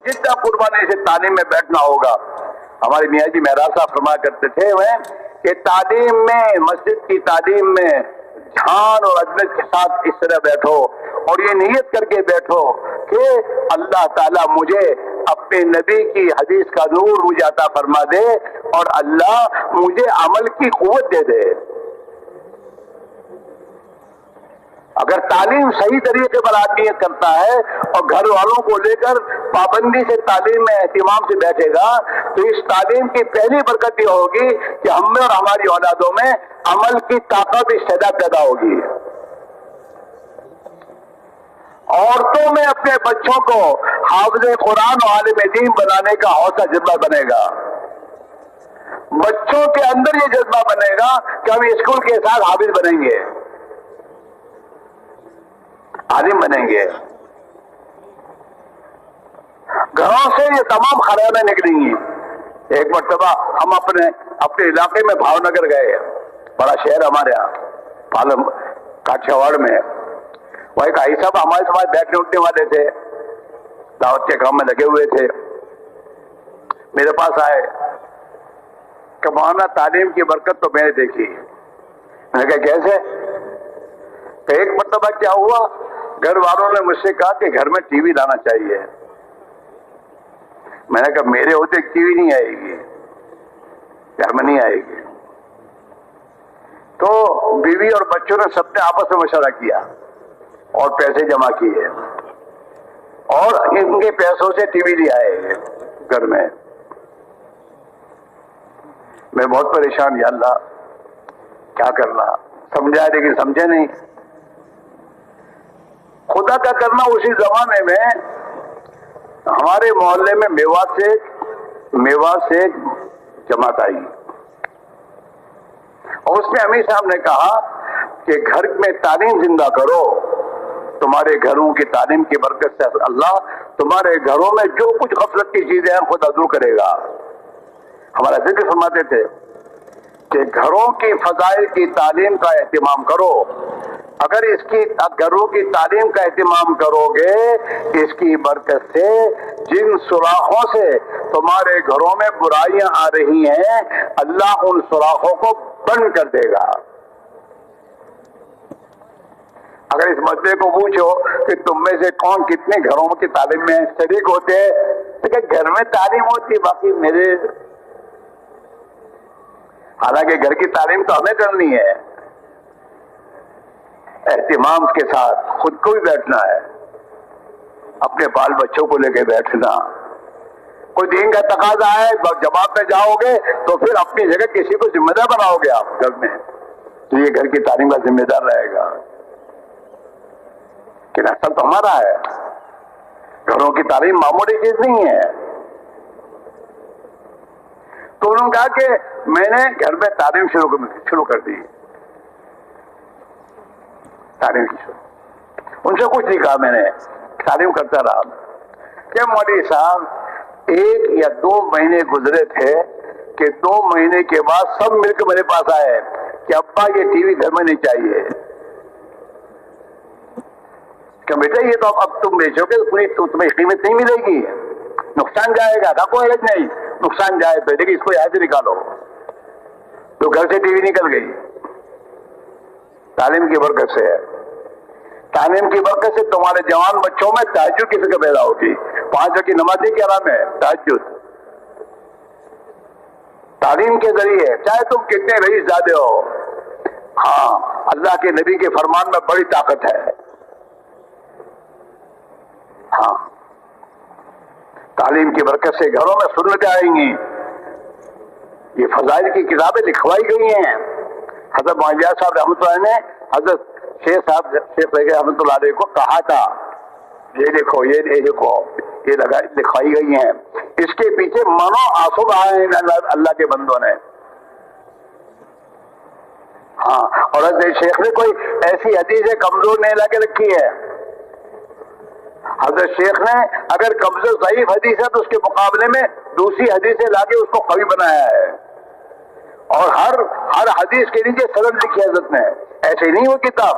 جتنا قربانی سے تعلیم میں بیٹھنا ہوگا. ہمارے میاں جی مہراج صاحب فرمایا کرتے تھے کہ تعلیم میں، مسجد کی تعلیم میں دھیان اور عظمت کے ساتھ اس طرح بیٹھو اور یہ نیت کر کے بیٹھو کہ اللہ تعالیٰ مجھے اپنے نبی کی حدیث کا نور مجھے عطا فرما دے اور اللہ مجھے عمل کی قوت دے دے. اگر تعلیم صحیح طریقے پر آدمی کرتا ہے اور گھر والوں کو لے کر پابندی سے تعلیم میں اہتمام سے بیٹھے گا تو اس تعلیم کی پہلی برکت یہ ہوگی کہ ہم میں اور ہماری اولادوں میں عمل کی طاقت استعداد پیدا ہوگی. عورتوں میں اپنے بچوں کو حافظ قرآن و عالم دین بنانے کا حوصلہ جذبہ بنے گا. بچوں کے اندر یہ جذبہ بنے گا کہ ہم اسکول کے ساتھ حافظ بنیں گے، عالم بنیں گے. گھروں سے یہ تمام خرابیاں نکلیں گی. ایک مرتبہ ہم اپنے علاقے میں بھاؤ نگر گئے، بڑا شہر ہمارے یہاں کاٹھیاواڑ میں. وہ ایک آئی صاحب ہمارے ساتھ بیٹھنے اٹھنے والے تھے، دعوت کے کام میں لگے ہوئے تھے. میرے پاس آئے کہ مولانا تعلیم کی برکت تو میں نے دیکھی. میں نے کہا کیسے؟ کہ ایک مرتبہ کیا ہوا، گھر والوں نے مجھ سے کہا کہ گھر میں ٹی وی لانا چاہیے. میں نے کہا میرے ہوتے ٹی وی نہیں آئے گی، گھر میں نہیں آئے گی. تو بیوی اور بچوں نے سب نے آپس میں مشورہ کیا اور پیسے جمع کیے اور ان کے پیسوں سے ٹی وی لے آئے گھر میں. میں بہت پریشان، یا اللہ کیا کرنا، سمجھا لیکن سمجھے نہیں. خدا کا کرنا اسی زمانے میں ہمارے محلے میں میوات سے جماعت آئی اور اس میں امیر صاحب نے کہا کہ گھر میں تعلیم زندہ کرو. تمہارے گھروں کی تعلیم کی برکت سے اللہ تمہارے گھروں میں جو کچھ غفلت کی چیزیں ہیں خدا دور کرے گا. ہمارا ذکر فرماتے تھے کہ گھروں کی فضائل کی تعلیم کا اہتمام کرو. اگر اس کی گھروں کی تعلیم کا اہتمام کرو گے، اس کی برکت سے جن سوراخوں سے تمہارے گھروں میں برائیاں آ رہی ہیں اللہ ان سوراخوں کو بند کر دے گا. اگر اس مسئلے کو پوچھو کہ تم میں سے کون کتنے گھروں کی تعلیم میں شریک ہوتے ہیں تو کہ گھر میں تعلیم ہوتی، باقی میرے، حالانکہ گھر کی تعلیم تو ہمیں کرنی ہے، اہتمام کے ساتھ خود کو بھی بیٹھنا ہے، اپنے بال بچوں کو لے کے بیٹھنا. کوئی دین کا تقاضا ہے جواب میں جاؤ گے تو پھر اپنی جگہ کسی کو ذمہ دار بناؤ گے آپ گھر میں، تو یہ گھر کی تعلیم کا ذمہ دار رہے گا. کہ اصل تو ہمارا ہے، گھروں کی تعلیم معمولی چیز نہیں ہے. تو انہوں نے کہا کہ میں نے گھر میں تعلیم شروع کر دی. تعلیم کی شروع، ان سے کچھ نہیں کہا، میں نے تعلیم کرتا رہا. کہ مولوی صاحب 1 یا 2 مہینے گزرے تھے کہ 2 مہینے کے بعد سب مل کے میرے پاس آئے کہ ابا یہ ٹی وی گھر میں نہیں چاہیے. کہ بیٹا یہ تو اب تم بیچو گے تو تمہیں قیمت نہیں ملے گی، نقصان جائے گا. کوئی علاج نہیں، نقصان جائے تو لیکن اس کو یہاں سے نکالو. تو گھر سے ٹی وی نکل گئی. تعلیم کی برکت سے ہے. تعلیم کی برکت سے تمہارے جوان بچوں میں تہجد کی فکر پیدا ہوگی. 5 وقت کی نماز کیا نام ہے؟ تہجد. تعلیم کے ذریعے چاہے تم کتنے رئیس زادے ہو، ہاں اللہ کے نبی کے فرمان میں بڑی طاقت ہے. ہاں تعلیم کی برکت سے گھروں میں سنتیں آئیں گی. یہ فضائل کی کتابیں لکھوائی گئی ہیں. حضرت معاویہ صاحب رحمۃ اللہ نے حضرت شیخ رحمۃ اللہ علیہ کو کہا تھا یہ لکھو یہ لکھو، یہ لکھوائی گئی ہیں. اس کے پیچھے منو آنسو بہائے ہیں اللہ کے بندوں نے. ہاں اور حضرت شیخ نے کوئی ایسی حدیث کمزور نہیں لا کے رکھی ہے. حضرت شیخ نے اگر کمزور ضعیف حدیث ہے تو اس کے مقابلے میں دوسری حدیثیں لا کے اس کو قوی بنایا ہے. اور ہر حدیث کے نیچے سند لکھی ہے حضرت نے، ایسے ہی نہیں وہ کتاب.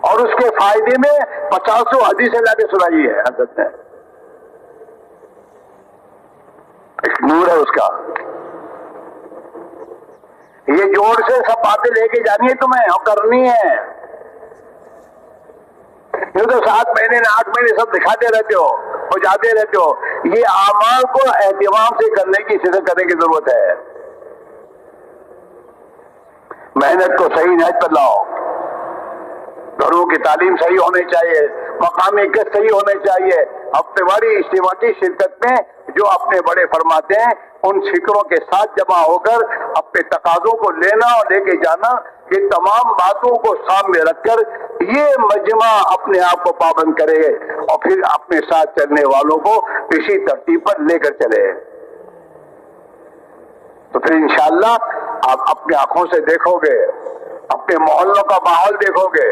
اور اس کے فائدے میں 50 حدیثیں لا کے سنائی ہے حضرت نے. ایک نور ہے اس کا. یہ جوڑ سے سب باتیں لے کے جانی ہے تمہیں اور کرنی ہے. یہ تو 7 مہینے 8 مہینے سب دکھاتے رہتے ہو اور جاتے رہتے ہو. یہ اعمال کو اہتمام سے کرنے کی فکر کرنے کی ضرورت ہے. محنت کو صحیح نہج پر لاؤ. گھروں کی تعلیم صحیح ہونی چاہیے, مقامی گشت صحیح ہونے چاہیے. ہفتے واری اجتماعی شرکت میں جو اپنے بڑے فرماتے ہیں ان فکروں کے ساتھ جمع ہو کر اپنے تقاضوں کو لینا اور لے کے جانا, یہ تمام باتوں کو سامنے رکھ کر یہ مجمع اپنے آپ کو پابند کرے اور پھر اپنے ساتھ چلنے والوں کو اسی ترتیب پر لے کر چلے. تو پھر انشاءاللہ آپ اپنی آنکھوں سے دیکھو گے, اپنے محلوں کا ماحول دیکھو گے,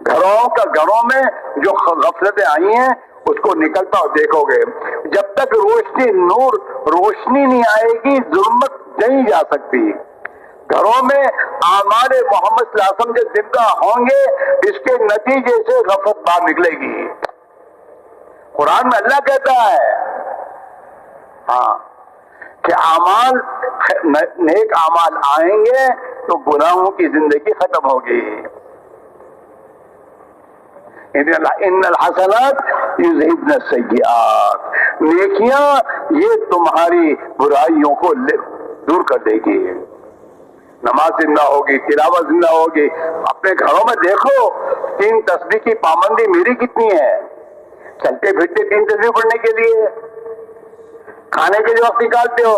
گھروں میں جو غفلتیں آئی ہیں اس کو نکلتا اور دیکھو گے. جب تک روشنی نہیں آئے گی ظلمت نہیں جا سکتی. گھروں میں اعمال محمد صلی اللہ علیہ وسلم جو زندہ ہوں گے اس کے نتیجے سے غفلت باہر نکلے گی. قرآن میں اللہ کہتا ہے ہاں کہ نیک اعمال آئیں گے تو گناہوں کی زندگی ختم ہوگی. ان الحسنات یذہبن السیئات, نیکیاں یہ تمہاری برائیوں کو دور کر دے گی. نماز زندہ ہوگی, تلاوت زندہ ہوگی. اپنے گھروں میں دیکھو 3 تسبیح کی پابندی میری کتنی ہے. چلتے پھرتے 3 تسبیح پڑھنے کے لیے, کھانے کے لیے وقت نکالتے ہو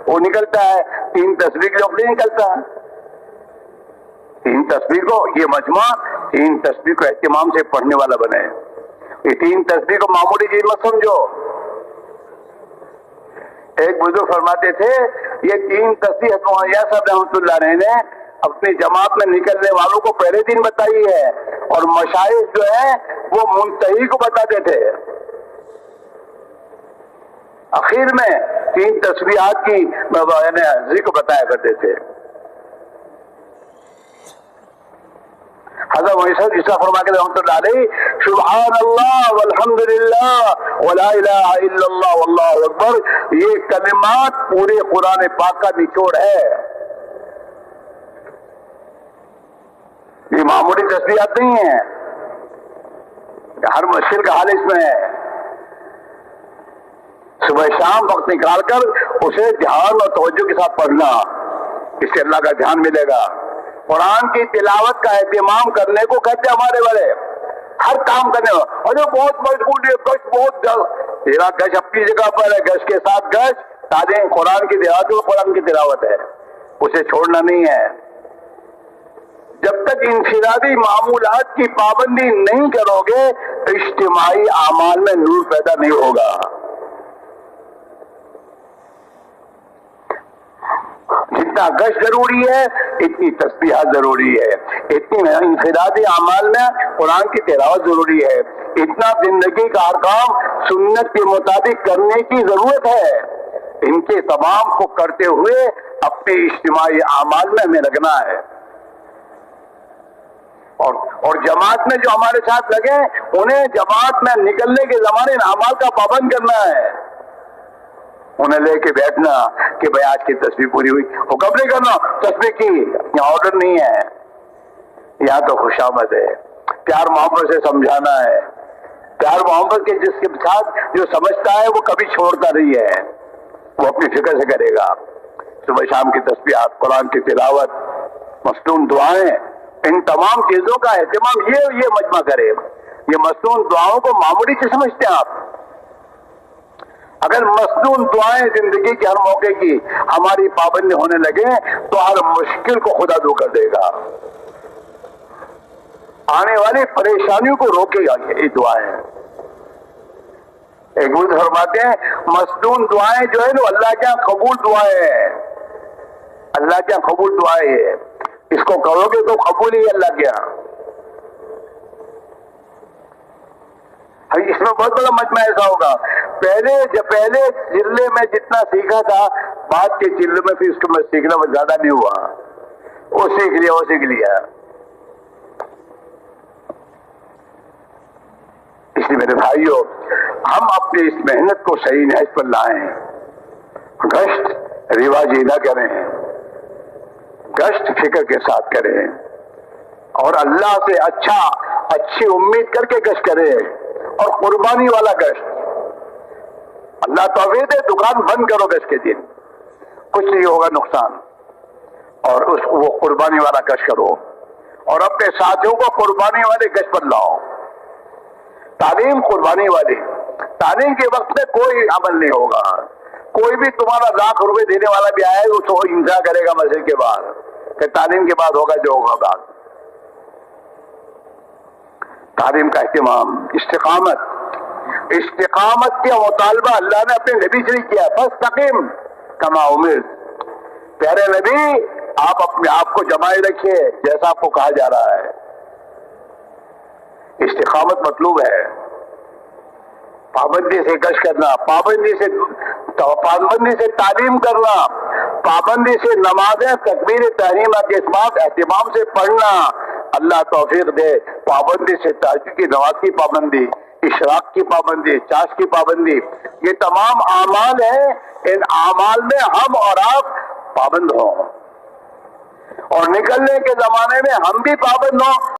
وہ نکلتا ہے, 3 تسبیح کے لیے وقت نہیں نکلتا. 3 تسبیح کو یہ مجمع 3 تسبیح کو اہتمام سے پڑھنے والا بنے. یہ 3 تسبیح کو معمولی چیز مت سمجھو. ایک بزرگ فرماتے تھے یہ 3 تسبیح حضرت صاحب رحمۃ اللہ علیہ نے اپنی جماعت میں نکلنے والوں کو پہلے دن بتائی ہے اور مشائخ جو ہیں وہ منتہی کو بتاتے تھے. اخیر میں 3 تسبیحات کی ذکر بتایا کرتے تھے. حضرت محسن جسا فرما کے رحمۃ اللہ علیہ سبحان اللہ والحمد للہ ولا الہ الا اللہ واللہ اکبر, یہ کلمات پورے قرآن پاک کا نچوڑ ہے. یہ معمولی تسبیحات نہیں ہیں. ہر مشکل کا حال اس میں ہے. صبح شام وقت نکال کر اسے دھیان اور توجہ کے ساتھ پڑھنا, اس سے اللہ کا دھیان ملے گا. قرآن کی تلاوت کا اہتمام کرنے کو کہتے ہیں ہمارے والے. ہر کام کرنے کو ارے بہت مشغول ہے, گش بہت تیرا گش اپنی جگہ پر ہے, گش کے ساتھ گش تعلیم قرآن کی تلاوت اور قرآن کی تلاوت ہے, اسے چھوڑنا نہیں ہے. جب تک انفرادی معمولات کی پابندی نہیں کرو گے اجتماعی اعمال میں نور پیدا نہیں ہوگا. جتنا گشت ضروری ہے اتنی تسبیحات ضروری ہے, اتنی انفرادی اعمال میں قرآن کی تلاوت ضروری ہے, اتنا زندگی کا ہر کام سنت کے مطابق کرنے کی ضرورت ہے. ان کے تمام کو کرتے ہوئے اپنے اجتماعی اعمال میں ہمیں لگنا ہے. اور جماعت میں جو ہمارے ساتھ لگے انہیں جماعت میں نکلنے کے زمانے اعمال کا پابند کرنا ہے. انہیں لے کے بیٹھنا کہ بھائی آج کی تسبیح پوری ہوئی, حکم نہیں کرنا تسبیح کی, یہاں آرڈر نہیں ہے. یہاں تو خوشامد ہے, پیار محبت سے سمجھانا ہے. پیار محبت کے جس کے ساتھ جو سمجھتا ہے وہ کبھی چھوڑتا نہیں ہے, وہ اپنی فکر سے کرے گا. صبح شام کی تسبیحات, قرآن کی تلاوت, مصنون دعائیں, ان تمام چیزوں کا اہتمام یہ مجمع کرے. یہ مصنون دعاؤں کو معمولی سے سمجھتے ہیں آپ. اگر مصنون دعائیں زندگی کے ہر موقع کی ہماری پابندی ہونے لگے تو ہر مشکل کو خدا دور کر دے گا, آنے والی پریشانیوں کو روکے گا. یہ دعائیں ایک بزرگ فرماتے ہیں مصنون دعائیں جو ہے نا اللہ کے یہاں قبول دعائیں ہیں. اللہ کے یہاں قبول دعائیں ہے, اس کو کرو گے تو قبول ہی اللہ کے یہاں. اس میں بہت بڑا مجمع ایسا ہوگا, پہلے چلے میں جتنا سیکھا تھا بعد کے چلے میں پھر اس کو میں سیکھنا زیادہ نہیں ہوا, وہ سیکھ لیا. اس لیے میرے بھائیوں، ہم اپنی اس محنت کو صحیح نہج پر لائیں، گشت رواجی نہ کریں، گشت فکر کے ساتھ کریں، اور اللہ سے اچھی امید کر کے گشت کریں، اور قربانی والا گشت۔ اللہ توفیق دے، دکان بند کرو گشت کے دن، کچھ نہیں ہوگا نقصان، اور وہ قربانی والا گشت کرو، اور اپنے ساتھیوں کو قربانی والے گشت پر لاؤ۔ تعلیم قربانی والی، تعلیم کے وقت میں کوئی عمل نہیں ہوگا، کوئی بھی تمہارا ₹1,00,000 دینے والا بھی آئے اس کو انتظار کرے گا مسجد کے بعد کہ تعلیم کے بعد ہوگا جو ہوگا بعد۔ تعلیم کا اہتمام، استقامت کا مطالبہ اللہ نے اپنے نبی سے کیا، فاستقم کما امرت۔ پیارے نبی، آپ اپنے آپ کو جمائے رکھیے جیسا آپ کو کہا جا رہا ہے۔ استقامت مطلوب ہے، پابندی سے گشت کرنا، پابندی سے تعلیم کرنا، پابندی سے نمازیں تکبیر تحریمہ کے ساتھ اہتمام سے پڑھنا۔ اللہ توفیق دے، پابندی سے تہجد کی نماز کی پابندی، اشراق کی پابندی، چاش کی پابندی، یہ تمام اعمال ہیں، ان اعمال میں ہم اور آپ پابند ہوں، اور نکلنے کے زمانے میں ہم بھی پابند ہوں۔